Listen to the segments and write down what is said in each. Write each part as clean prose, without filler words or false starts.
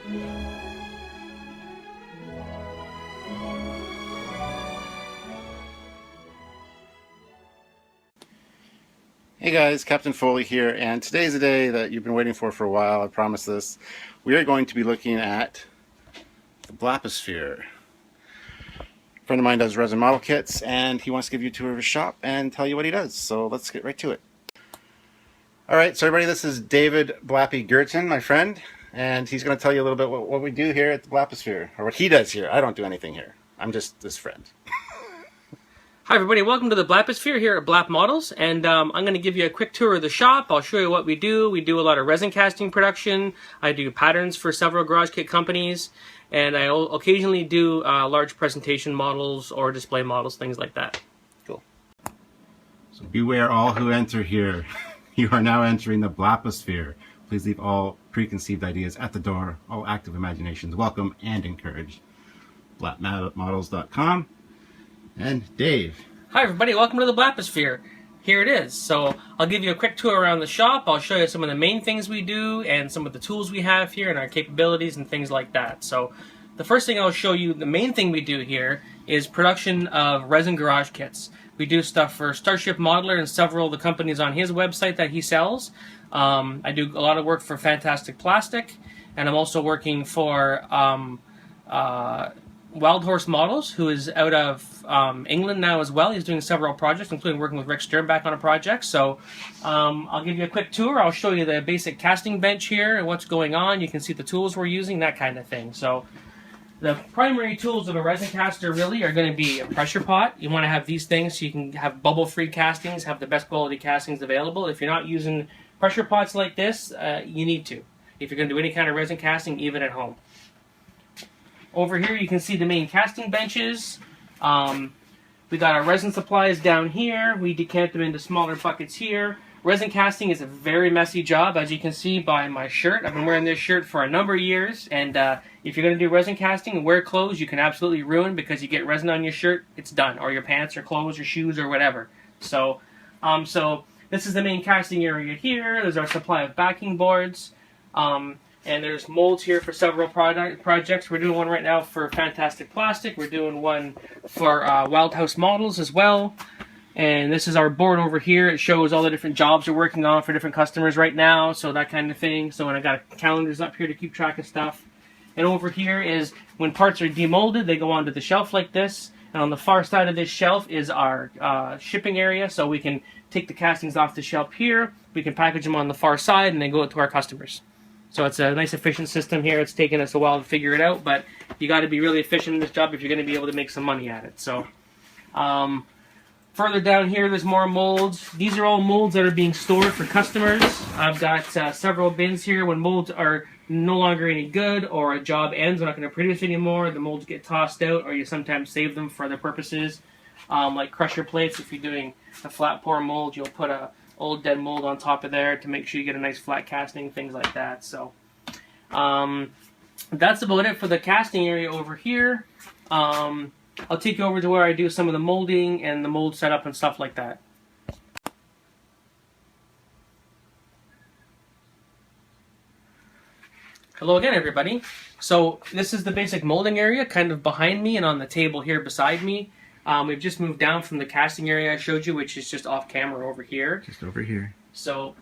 Hey guys, Captain Foley here, and today's the day that you've been waiting for a while. I promise this. We are going to be looking at the Blaposphere. A friend of mine does resin model kits, and he wants to give you a tour of his shop and tell you what he does. So let's get right to it. Alright, so everybody, this is David BLAPPY Guertin, my friend, and he's going to tell you a little bit what we do here at the Blaposphere, or what he does here. I don't do anything here. I'm just this friend. Hi everybody, welcome to the Blaposphere here at BLAP Models, and I'm going to give you a quick tour of the shop. I'll show you what we do. We do a lot of resin casting production. I do patterns for several garage kit companies, and I occasionally do large presentation models or display models, things like that. Cool. So beware all who enter here. You are now entering the Blaposphere. Please leave all preconceived ideas at the door. All active imaginations welcome and encouraged. BLAPModels.com. And Dave. Hi everybody, welcome to the Blaposphere. Here it is. So I'll give you a quick tour around the shop. I'll show you some of the main things we do and some of the tools we have here and our capabilities and things like that. So the first thing I'll show you, the main thing we do here is production of resin garage kits. We do stuff for Starship Modeler and several of the companies on his website that he sells. I do a lot of work for Fantastic Plastic, and I'm also working for Wild Horse Models, who is out of England now as well. He's doing several projects, including working with Rick Sternbach on a project. So I'll give you a quick tour. I'll show you the basic casting bench here and what's going on. You can see the tools we're using, that kind of thing. So the primary tools of a resin caster really are going to be a pressure pot. You want to have these things so you can have bubble-free castings, have the best quality castings available. If you're not using pressure pots like this, you need to, if you're going to do any kind of resin casting, even at home. Over here you can see the main casting benches. We got our resin supplies down here. We decant them into smaller buckets here. Resin casting is a very messy job, as you can see by my shirt. I've been wearing this shirt for a number of years, and if you're going to do resin casting and wear clothes, you can absolutely ruin because you get resin on your shirt, it's done, or your pants or clothes or shoes or whatever. So this is the main casting area here. There's our supply of backing boards. And there's molds here for several projects. We're doing one right now for Fantastic Plastic. We're doing one for Wild House Models as well. And this is our board over here. It shows all the different jobs we're working on for different customers right now, so that kind of thing. So when I got calendars up here to keep track of stuff. And over here is when parts are demolded, they go onto the shelf like this. And on the far side of this shelf is our shipping area, so we can take the castings off the shelf here. We can package them on the far side, and then go out to our customers. So it's a nice efficient system here. It's taken us a while to figure it out, but you got to be really efficient in this job if you're going to be able to make some money at it. So further down here, there's more molds. These are all molds that are being stored for customers. I've got several bins here. When molds are no longer any good or a job ends, we're not going to produce anymore, the molds get tossed out, or you sometimes save them for other purposes, like crusher plates. If you're doing a flat pour mold, you'll put a old dead mold on top of there to make sure you get a nice flat casting, things like that. So that's about it for the casting area over here. I'll take you over to where I do some of the molding and the mold setup and stuff like that. Hello again, everybody. So this is the basic molding area kind of behind me and on the table here beside me. We've just moved down from the casting area I showed you, which is just off camera over here. Just over here. So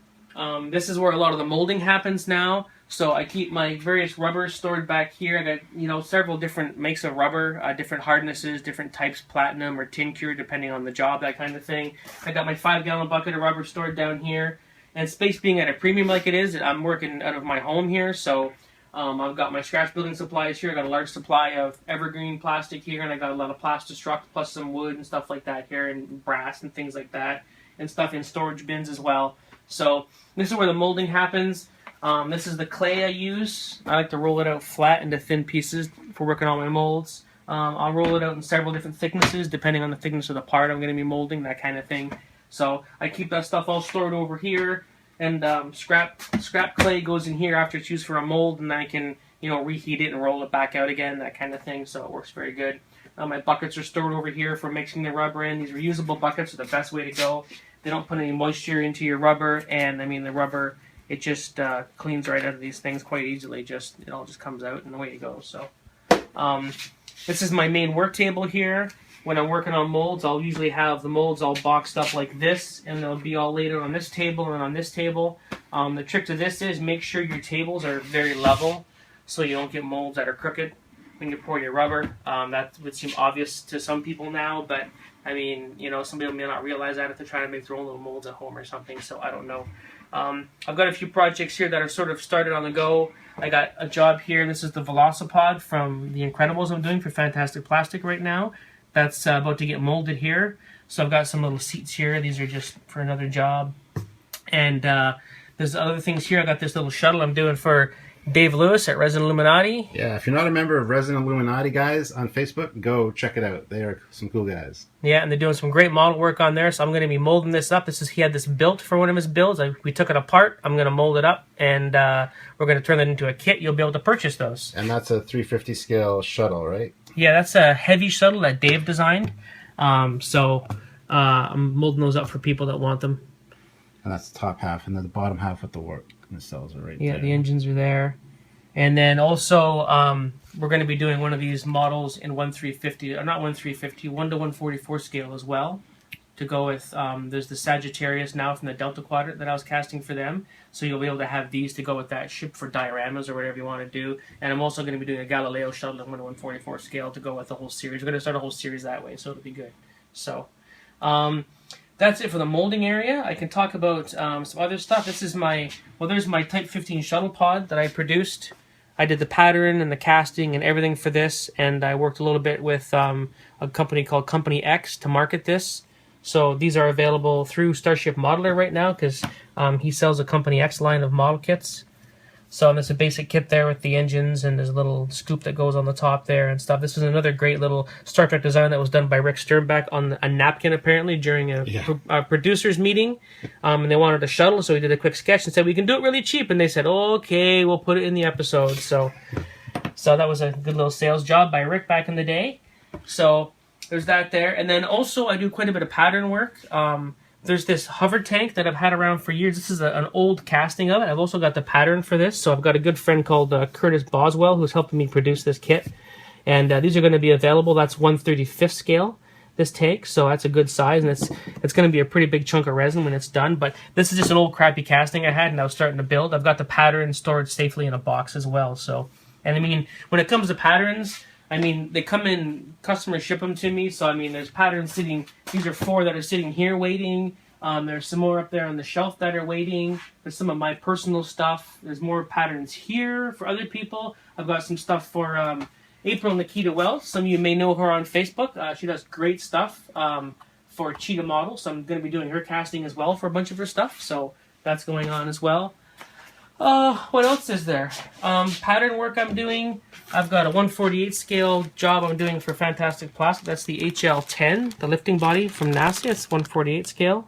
this is where a lot of the molding happens now. So I keep my various rubbers stored back here. I got, several different makes of rubber, different hardnesses, different types, platinum or tin cure, depending on the job, that kind of thing. I got my 5-gallon bucket of rubber stored down here. And space being at a premium like it is, I'm working out of my home here, so I've got my scratch building supplies here. I got a large supply of evergreen plastic here, and I got a lot of Plastistruct plus some wood and stuff like that here, and brass and things like that, and stuff in storage bins as well. So this is where the molding happens. This is the clay I use. I like to roll it out flat into thin pieces for working on my molds. I'll roll it out in several different thicknesses depending on the thickness of the part I'm going to be molding, that kind of thing. So I keep that stuff all stored over here. And scrap clay goes in here after it's used for a mold, and then I can reheat it and roll it back out again, that kind of thing. So it works very good. My buckets are stored over here for mixing the rubber in. These reusable buckets are the best way to go. They don't put any moisture into your rubber, and I mean the rubber it just cleans right out of these things quite easily. It all just comes out and away you go. So this is my main work table here. When I'm working on molds, I'll usually have the molds all boxed up like this, and they'll be all laid out on this table and on this table. The trick to this is make sure your tables are very level so you don't get molds that are crooked when you pour your rubber. That would seem obvious to some people now, but I mean, you know, some people may not realize that if they're trying to make their own little molds at home or something, so I don't know. I've got a few projects here that are sort of started on the go. I got a job here. This is the Velocipod from The Incredibles I'm doing for Fantastic Plastic right now. That's about to get molded here. So I've got some little seats here. These are just for another job. And there's other things here. I got this little shuttle I'm doing for Dave Lewis at Resin Illuminati. Yeah, if you're not a member of Resin Illuminati, guys, on Facebook, go check it out. They are some cool guys. Yeah, and they're doing some great model work on there. So I'm going to be molding this up. He had this built for one of his builds. We took it apart. I'm going to mold it up, and we're going to turn it into a kit. You'll be able to purchase those. And that's a 350 scale shuttle, right? Yeah, that's a heavy shuttle that Dave designed. I'm molding those up for people that want them. And that's the top half, and then the bottom half with the work nacelles are right there. Yeah, the engines are there. And then also, we're going to be doing one of these models in 1/350, or not 1/350, 1/144 scale as well. To go with, there's the Sagittarius now from the Delta Quadrant that I was casting for them. So you'll be able to have these to go with that ship for dioramas or whatever you want to do. And I'm also going to be doing a Galileo shuttle in 1/144 scale to go with the whole series. We're going to start a whole series that way, so it'll be good. So, that's it for the molding area. I can talk about some other stuff. There's my Type 15 shuttle pod that I produced. I did the pattern and the casting and everything for this, and I worked a little bit with a company called Company X to market this. So these are available through Starship Modeler right now because he sells a Company X line of model kits. So there's a basic kit there with the engines, and there's a little scoop that goes on the top there and stuff. This is another great little Star Trek design that was done by Rick Sternbach on a napkin, apparently, during a producer's meeting. And they wanted a shuttle, so he did a quick sketch and said, we can do it really cheap. And they said, okay, we'll put it in the episode. So that was a good little sales job by Rick back in the day. So there's that there. And then also I do quite a bit of pattern work. There's this hover tank that I've had around for years. This is an old casting of it. I've also got the pattern for this. So I've got a good friend called Curtis Boswell who's helping me produce this kit. And these are going to be available. That's 1/35th scale, this tank. So that's a good size. And it's going to be a pretty big chunk of resin when it's done. But this is just an old crappy casting I had and I was starting to build. I've got the pattern stored safely in a box as well. So, and I mean, when it comes to patterns, I mean, they come in, customers ship them to me, so I mean, there's patterns sitting, these are 4 that are sitting here waiting, there's some more up there on the shelf that are waiting, there's some of my personal stuff, there's more patterns here for other people, I've got some stuff for April Nikita Wells, some of you may know her on Facebook, she does great stuff for Cheetah Models, so I'm going to be doing her casting as well for a bunch of her stuff, so that's going on as well. What else is there? Pattern work I'm doing. I've got a 1/48 scale job I'm doing for Fantastic Plastic. That's the HL10, the lifting body from NASA. It's 1/48 scale.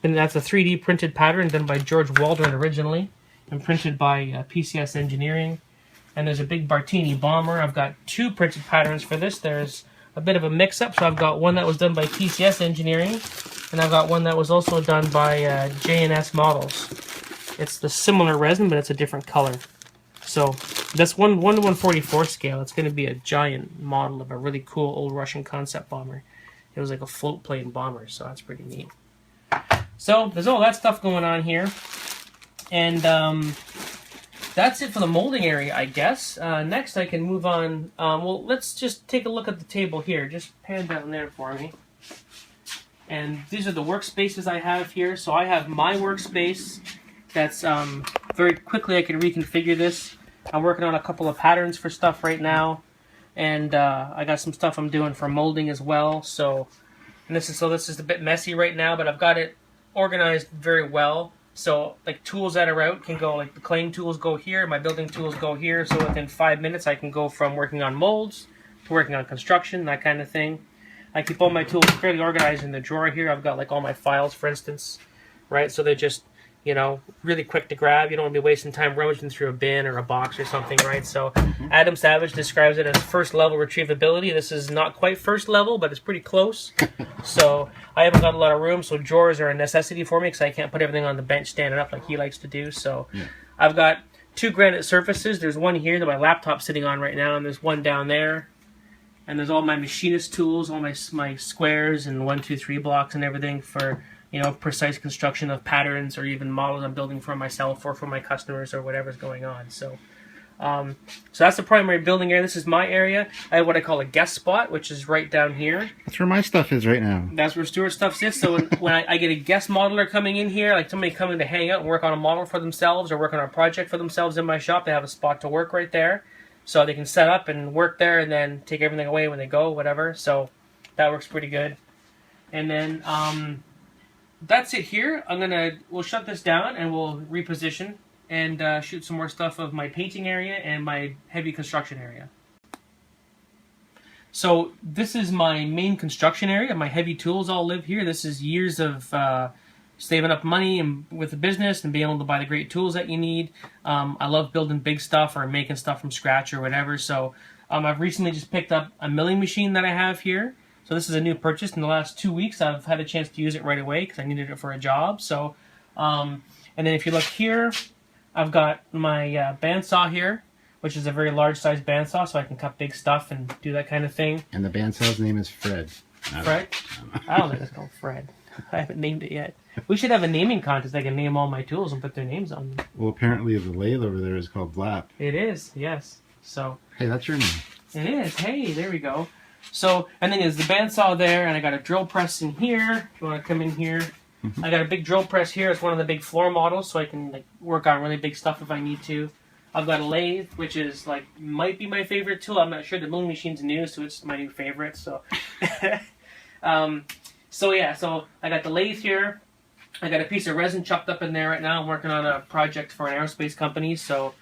And that's a 3D printed pattern done by George Waldron originally and printed by PCS Engineering. And there's a big Bartini bomber. I've got 2 printed patterns for this. There's a bit of a mix-up. So I've got one that was done by PCS Engineering, and I've got one that was also done by J&S Models. It's the similar resin, but it's a different color. So that's 1/144 scale. It's going to be a giant model of a really cool old Russian concept bomber. It was like a float plane bomber, so that's pretty neat. So there's all that stuff going on here. And that's it for the molding area, I guess. Next I can move on. Well, let's just take a look at the table here. Just pan down there for me. And these are the workspaces I have here. So I have my workspace. That's very quickly I can reconfigure this. I'm working on a couple of patterns for stuff right now, and I got some stuff I'm doing for molding as well. So this is a bit messy right now, but I've got it organized very well. So like tools that are out can go, like the claying tools go here, my building tools go here. So within 5 minutes I can go from working on molds to working on construction, that kind of thing. I keep all my tools fairly organized in the drawer here. I've got like all my files, for instance, right? So they're just you know, really quick to grab. You don't want to be wasting time rummaging through a bin or a box or something, right? So Adam Savage describes it as first level retrievability. This is not quite first level, but it's pretty close. So I haven't got a lot of room, so drawers are a necessity for me because I can't put everything on the bench standing up like he likes to do. So I've got 2 granite surfaces. There's one here that my laptop's sitting on right now, and there's one down there. And there's all my machinist tools, all my squares and 1, 2, 3 blocks and everything for, you know, precise construction of patterns or even models I'm building for myself or for my customers or whatever's going on. So that's the primary building area. This is my area. I have what I call a guest spot, which is right down here. That's where my stuff is right now. That's where Stuart's stuff sits. So when I get a guest modeler coming in here, like somebody coming to hang out and work on a model for themselves or work on a project for themselves in my shop, they have a spot to work right there. So they can set up and work there and then take everything away when they go, whatever. So that works pretty good. And then that's it here. We'll shut this down and we'll reposition and shoot some more stuff of my painting area and my heavy construction area. So this is my main construction area. My heavy tools all live here. This is years of saving up money and with the business and being able to buy the great tools that you need. I love building big stuff or making stuff from scratch or whatever. So I've recently just picked up a milling machine that I have here. So this is a new purchase. In the last 2 weeks, I've had a chance to use it right away because I needed it for a job. So, and then if you look here, I've got my bandsaw here, which is a very large size bandsaw, so I can cut big stuff and do that kind of thing. And the bandsaw's name is Fred. Fred? I don't think it's called Fred. I haven't named it yet. We should have a naming contest. I can name all my tools and put their names on them. Well, apparently the lathe over there is called BLAP. It is, yes. So. Hey, that's your name. It is. Hey, there we go. So, and then there's the bandsaw there, and I got a drill press in here. If you want to come in here. I got a big drill press here. It's one of the big floor models, so I can work on really big stuff if I need to. I've got a lathe, which is might be my favorite tool. I'm not sure. The milling machine's new, so it's my new favorite. So, so I got the lathe here. I got a piece of resin chucked up in there right now. I'm working on a project for an aerospace company, so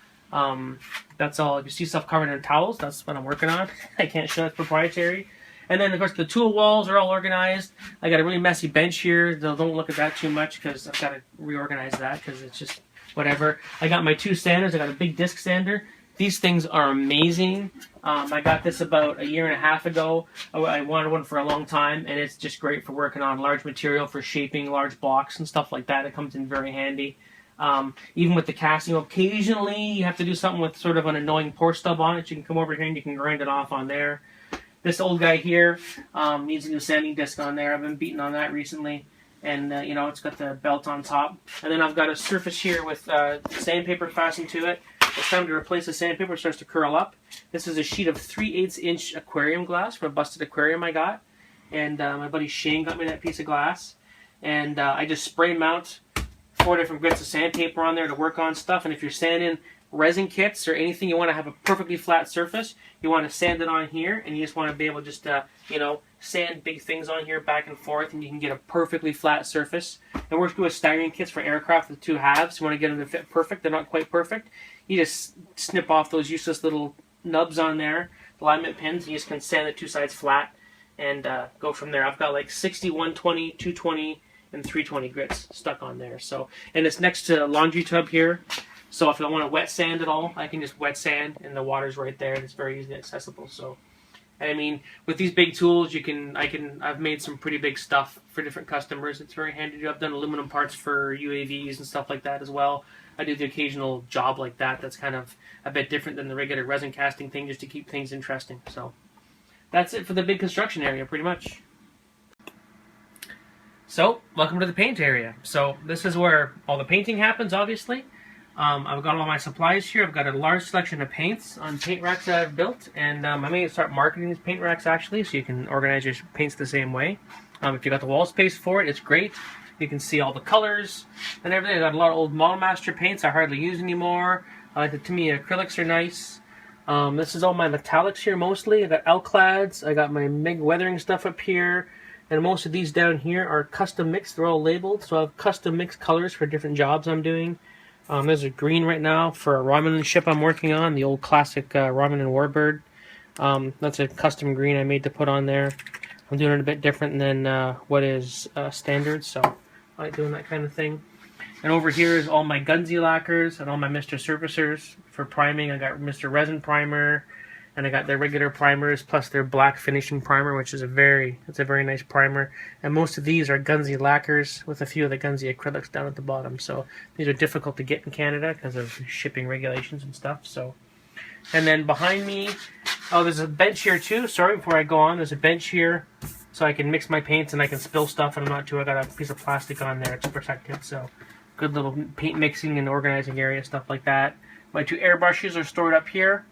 that's all. If you see stuff covered in towels, that's what I'm working on. I can't show it's proprietary. And then, of course, the tool walls are all organized. I got a really messy bench here. Don't look at that too much because I've got to reorganize that because it's just whatever. I got my 2 sanders. I got a big disc sander. These things are amazing. I got this about 1.5 years ago. I wanted one for a long time, and it's just great for working on large material, for shaping large blocks and stuff like that. It comes in very handy. Even with the casting, occasionally you have to do something with sort of an annoying pour stub on it. You can come over here and you can grind it off on there. This old guy here needs a new sanding disc on there. I've been beating on that recently. And, it's got the belt on top. And then I've got a surface here with sandpaper fastened to it. It's time to replace the sandpaper. It starts to curl up. This is a sheet of 3/8 inch aquarium glass from a busted aquarium I got. And my buddy Shane got me that piece of glass. And I just spray mount 4 different grits of sandpaper on there to work on stuff. And if you're sanding resin kits or anything, you want to have a perfectly flat surface. You want to sand it on here, and you just want to be able to just, sand big things on here back and forth, and you can get a perfectly flat surface. It works good with styrene kits for aircraft with 2 halves. You want to get them to fit perfect. They're not quite perfect. You just snip off those useless little nubs on there, the alignment pins, and you just can sand the 2 sides flat and go from there. I've got 60, 120, 220, and 320 grits stuck on there. So, and it's next to a laundry tub here. So if I want to wet sand at all, I can just wet sand, and the water's right there, and it's very easily accessible. So, I mean, with these big tools, I've made some pretty big stuff for different customers. It's very handy to do. I've done aluminum parts for UAVs and stuff like that as well. I do the occasional job like that. That's kind of a bit different than the regular resin casting thing, just to keep things interesting. So, that's it for the big construction area, pretty much. So, welcome to the paint area. So, this is where all the painting happens, obviously. I've got all my supplies here. I've got a large selection of paints on paint racks that I've built, and I may start marketing these paint racks actually, so you can organize your paints the same way. If you got the wall space for it, it's great. You can see all the colors and everything. I got a lot of old Model Master paints I hardly use anymore. To me, acrylics are nice. This is all my metallics here mostly. I got Alclads. I got my MIG weathering stuff up here. And most of these down here are custom mixed. They're all labeled, so I have custom mixed colors for different jobs I'm doing. There's a green right now for a Romulan ship I'm working on, the old classic Romulan Warbird. That's a custom green I made to put on there. I'm doing it a bit different than what is standard, so I like doing that kind of thing. And over here is all my Guertin lacquers and all my Mr. Surfacers for priming. I got Mr. Resin primer, and I got their regular primers plus their black finishing primer, which is a very nice primer. And most of these are Guertin lacquers with a few of the Guertin acrylics down at the bottom. So these are difficult to get in Canada because of shipping regulations and stuff. So, and then behind me, oh, there's a bench here too. Sorry, before I go on, there's a bench here so I can mix my paints and I can spill stuff. And I'm not too. I got a piece of plastic on there to protect it. So. Good little paint mixing and organizing area, stuff like that. My two airbrushes are stored up here.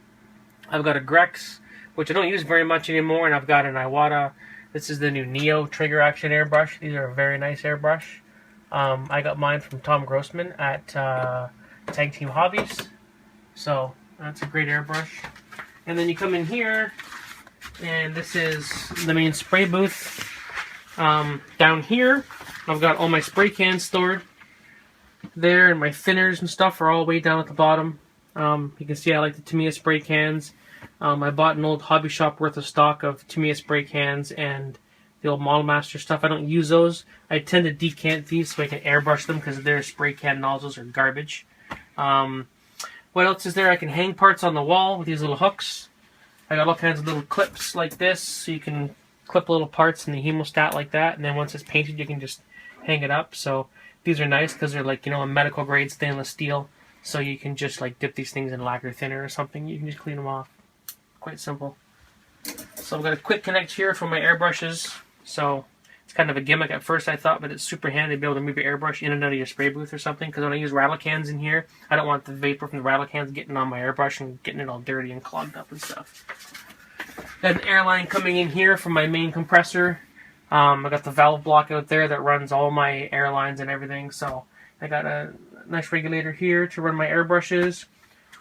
I've got a Grex, which I don't use very much anymore, and I've got an Iwata. This is the new Neo trigger action airbrush. These are a very nice airbrush. I got mine from Tom Grossman at Tag Team Hobbies. So that's a great airbrush. And then you come in here, and this is the main spray booth. Down here, I've got all my spray cans stored there, and my thinners and stuff are all way down at the bottom. You can see I like the Tamiya spray cans. I bought an old hobby shop worth of stock of Tamiya spray cans and the old Model Master stuff. I don't use those. I tend to decant these so I can airbrush them because their spray can nozzles are garbage. What else is there? I can hang parts on the wall with these little hooks. I got all kinds of little clips like this so you can clip little parts in the hemostat like that, and then once it's painted you can just hang it up. So these are nice because they're like, a medical grade stainless steel. So you can just like dip these things in lacquer thinner or something. You can just clean them off. Quite simple. So I've got a quick connect here for my airbrushes. So it's kind of a gimmick at first I thought, but it's super handy to be able to move your airbrush in and out of your spray booth or something. Because when I use rattle cans in here, I don't want the vapor from the rattle cans getting on my airbrush and getting it all dirty and clogged up and stuff. Got an air line coming in here from my main compressor. I got the valve block out there that runs all my air lines and everything. So I got a nice regulator here to run my airbrushes.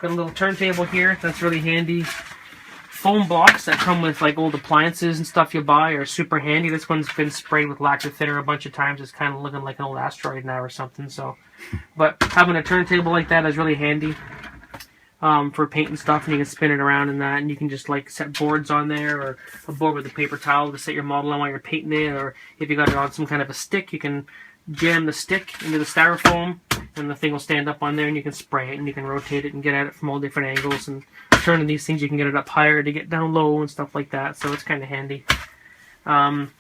Got a little turntable here. That's really handy. Foam blocks that come with like old appliances and stuff you buy are super handy. This one's been sprayed with lacquer thinner a bunch of times. It's kind of looking like an old asteroid now or something. So, but having a turntable like that is really handy. For painting stuff, and you can spin it around and that, and you can just like set boards on there, or a board with a paper towel to set your model on while you're painting it, or if you got it on some kind of a stick, you can jam the stick into the styrofoam and the thing will stand up on there and you can spray it and you can rotate it and get at it from all different angles, and turning these things you can get it up higher to get down low and stuff like that, so it's kind of handy. Got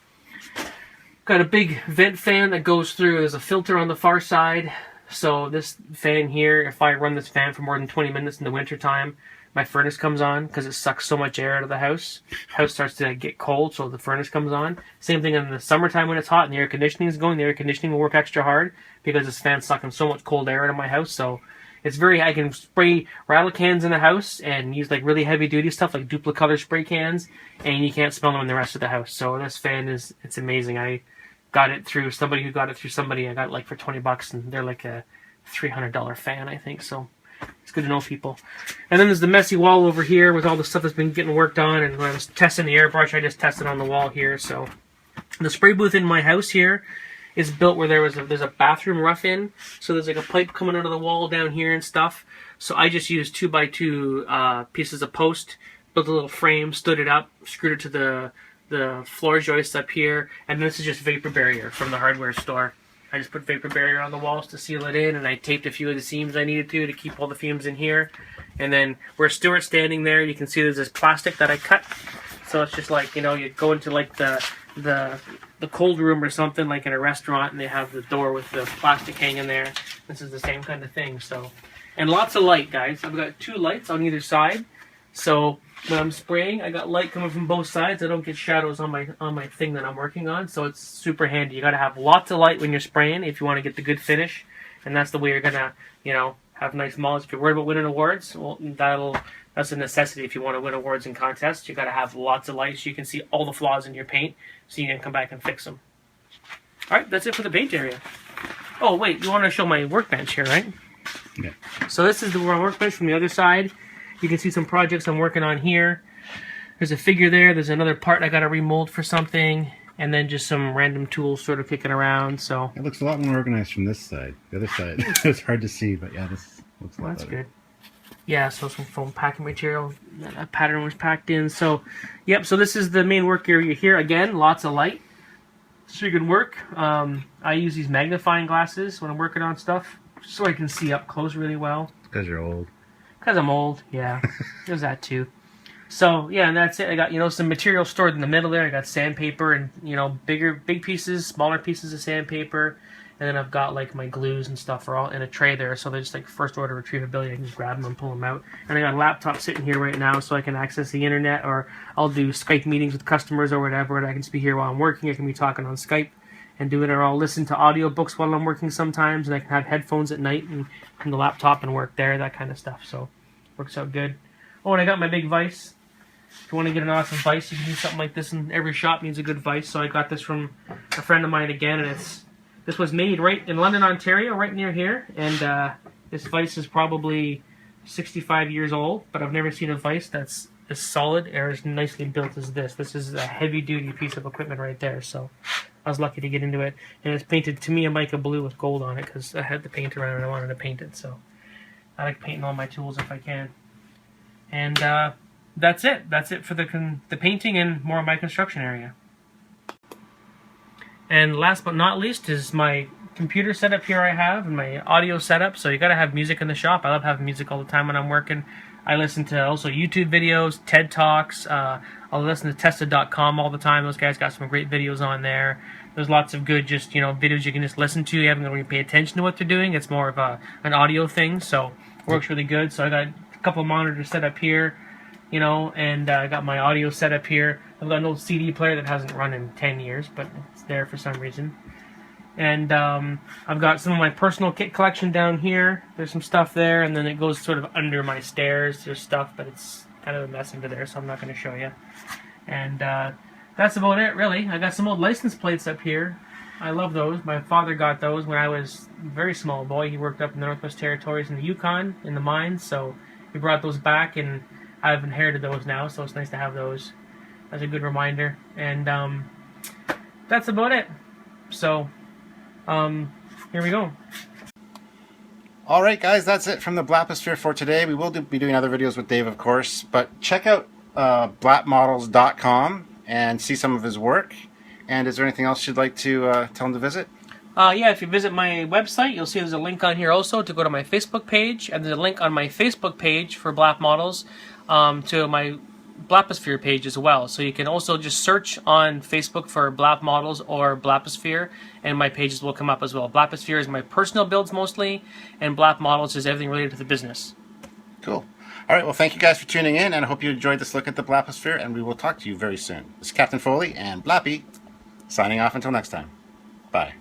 a big vent fan that goes through. There's a filter on the far side. So this fan here, if I run this fan for more than 20 minutes in the winter time, my furnace comes on because it sucks so much air out of the house. House starts to get cold, so the furnace comes on. Same thing in the summertime when it's hot and the air conditioning is going. The air conditioning will work extra hard because this fan's sucking so much cold air out of my house. So it's I can spray rattle cans in the house and use like really heavy duty stuff like Duplicolor spray cans, and you can't smell them in the rest of the house. So this fan it's amazing. I got it through somebody who got it through somebody. I got it like for $20, and they're like a $300 fan, I think. So it's good to know people. And then there's the messy wall over here with all the stuff that's been getting worked on. And when I was testing the airbrush, I just tested on the wall here. So the spray booth in my house here is built where there's a bathroom rough in. So there's like a pipe coming out of the wall down here and stuff. So I just used 2x2 pieces of post, built a little frame, stood it up, screwed it to the floor joist up here, and this is just vapor barrier from the hardware store. I just put vapor barrier on the walls to seal it in, and I taped a few of the seams I needed to keep all the fumes in here. And then where Stuart's standing there, you can see there's this plastic that I cut. So it's just like, you go into like the cold room or something, like in a restaurant, and they have the door with the plastic hanging there. This is the same kind of thing. So, and lots of light, guys. I've got 2 lights on either side. So when I'm spraying, I got light coming from both sides. I don't get shadows on my thing that I'm working on, so it's super handy. You got to have lots of light when you're spraying if you want to get the good finish, and that's the way you're gonna, have nice models. If you're worried about winning awards, well, that's a necessity. If you want to win awards and contests, you got to have lots of light so you can see all the flaws in your paint, so you can come back and fix them. All right, that's it for the paint area. Oh wait, you want to show my workbench here, right? Yeah. So this is the workbench from the other side. You can see some projects I'm working on here. There's a figure there. There's another part I got to remold for something. And then just some random tools sort of kicking around. So it looks a lot more organized from this side. The other side, it's hard to see, but yeah, this looks a lot better. That's good. Yeah, so some foam packing material. That pattern was packed in. So, yep, so this is the main work area here. Again, lots of light. so you can work. I use these magnifying glasses when I'm working on stuff, so I can see up close really well. Because you're old. Because I'm old, yeah. There's that too. So yeah, and that's it. I got, you know, some material stored in the middle there. I got sandpaper and, you know, big pieces, smaller pieces of sandpaper, and then I've got like my glues and stuff are all in a tray there. So they're just like first order retrievability. I can just grab them and pull them out. And I got a laptop sitting here right now, so I can access the internet, or I'll do Skype meetings with customers or whatever. And I can just be here while I'm working. I can be talking on Skype and doing it, or I'll listen to audiobooks while I'm working sometimes, and I can have headphones at night and on the laptop and work there, that kind of stuff. So works out good. Oh, and I got my big vise. If you want to get an awesome vise, you can do something like this, and every shop needs a good vise. So I got this from a friend of mine again, and this was made right in London, Ontario, right near here. And this vise is probably 65 years old, but I've never seen a vise that's as solid or as nicely built as this. This is a heavy-duty piece of equipment right there, so I was lucky to get into it. And it's painted Tamiya blue with gold on it, because I had the paint around and I wanted to paint it, so I like painting all my tools if I can. And that's it. That's it for the painting and more of my construction area. And last but not least is my computer setup here I have, and my audio setup. So you gotta have music in the shop. I love having music all the time when I'm working. I listen to also YouTube videos, TED Talks. I'll listen to Tested.com all the time. Those guys got some great videos on there. There's lots of good, just, you know, videos you can just listen to. You haven't really pay attention to what they're doing. It's more of an audio thing, so it works really good. So I got a couple of monitors set up here, you know, and I got my audio set up here. I've got an old CD player that hasn't run in 10 years, but it's there for some reason. And I've got some of my personal kit collection down here. There's some stuff there, and then it goes sort of under my stairs. There's stuff, but it's kind of a mess under there, so I'm not going to show you. And that's about it, really. I got some old license plates up here. I love those. My father got those when I was a very small boy. He worked up in the Northwest Territories in the Yukon, in the mines, so he brought those back, and I've inherited those now, so it's nice to have those as a good reminder. And that's about it. So here we go. Alright guys, that's it from the Blaposphere for today. We will be doing other videos with Dave, of course, but check out BLAPModels.com and see some of his work. And is there anything else you'd like to tell him to visit? Yeah, if you visit my website, you'll see there's a link on here also to go to my Facebook page, and there's a link on my Facebook page for BLAP Models to my Blaposphere page as well. So you can also just search on Facebook for BLAP Models or Blaposphere, and my pages will come up as well. Blaposphere is my personal builds mostly, and BLAP Models is everything related to the business. Cool. Alright, well thank you guys for tuning in, and I hope you enjoyed this look at the Blaposphere, and we will talk to you very soon. This is Captain Foley and BLAPPY, signing off until next time. Bye.